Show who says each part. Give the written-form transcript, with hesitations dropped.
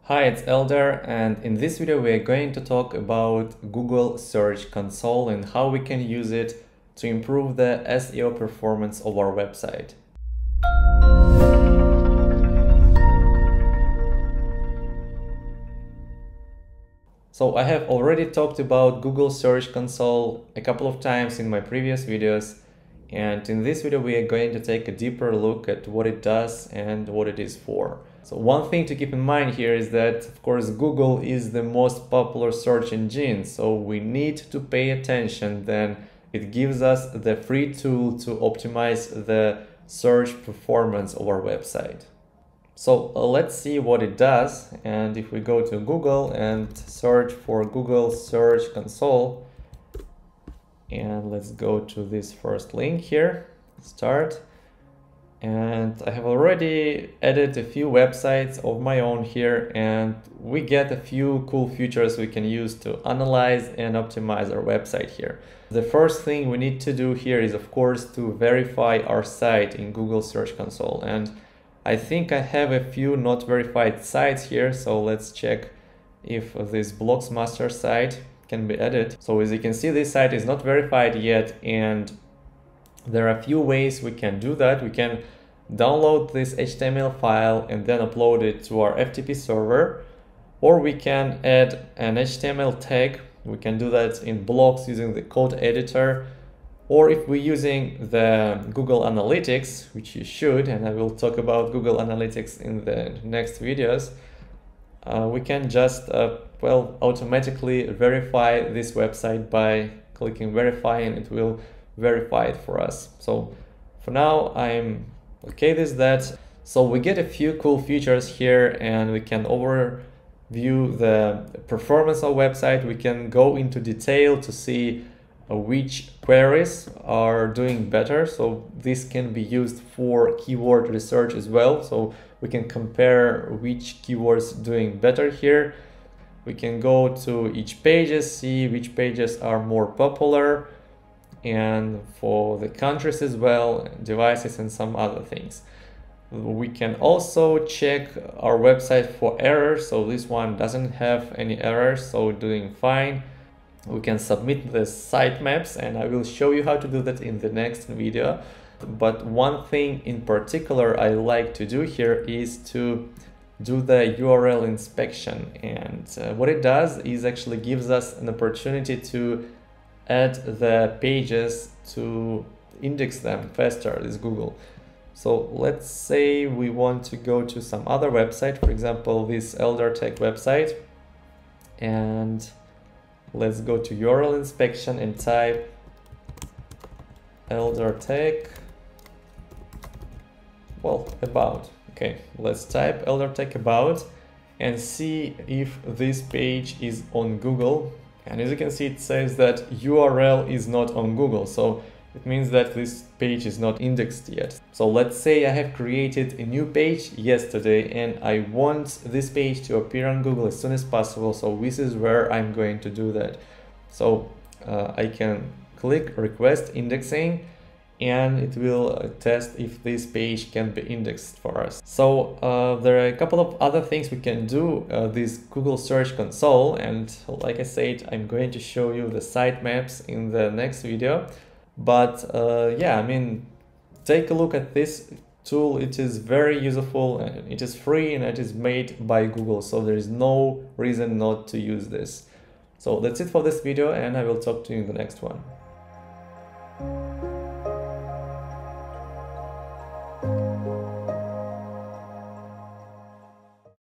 Speaker 1: Hi, it's Eldar, and in this video we are going to talk about Google Search Console and how we can use it to improve the SEO performance of our website. So I have already talked about Google Search Console a couple of times in my previous videos, and in this video we are going to take a deeper look at what it does and what it is for. So one thing to keep in mind here is that, of course, Google is the most popular search engine, so we need to pay attention. Then it gives us the free tool to optimize the search performance of our website. So let's see what it does. And if we go to Google and search for Google Search Console, and let's go to this first link here, start. And I have already added a few websites of my own here, and we get a few cool features we can use to analyze and optimize our website here. The first thing we need to do here is, of course, to verify our site in Google Search Console. And I think I have a few not verified sites here, so let's check if this Blogsmaster site can be added. So as you can see, this site is not verified yet, and there are a few ways we can do that. We can download this HTML file and then upload it to our FTP server, or we can add an HTML tag. We can do that in Blogs using the code editor, or if we're using the Google Analytics, which you should, and I will talk about Google Analytics in the next videos, we can just automatically verify this website by clicking verify, and it will verify it for us. So for now I'm okay with that. So we get a few cool features here, and we can overview the performance of website. We can go into detail to see which queries are doing better. So this can be used for keyword research as well. So we can compare which keywords doing better here. We can go to each pages, see which pages are more popular, and for the countries as well, devices, and some other things. We can also check our website for errors. So this one doesn't have any errors, so doing fine. We can submit the sitemaps, and I will show you how to do that in the next video. But one thing in particular I like to do here is to do the URL inspection. And what it does is actually gives us an opportunity to add the pages to index them faster with Google. So let's say we want to go to some other website, for example, this Eldar Tech website, and let's go to URL inspection and type Eldar Tech, about. Okay, let's type Eldar Tech about and see if this page is on Google. And as you can see, it says that URL is not on Google. So it means that this page is not indexed yet. So let's say I have created a new page yesterday and I want this page to appear on Google as soon as possible. So this is where I'm going to do that. So I can click request indexing, and it will test if this page can be indexed for us. So there are a couple of other things we can do this Google Search Console, and like I said, I'm going to show you the sitemaps in the next video. But yeah, I mean, take a look at this tool. It is very useful, and it is free, and it is made by Google, so there is no reason not to use this. So that's it for this video, and I will talk to you in the next one.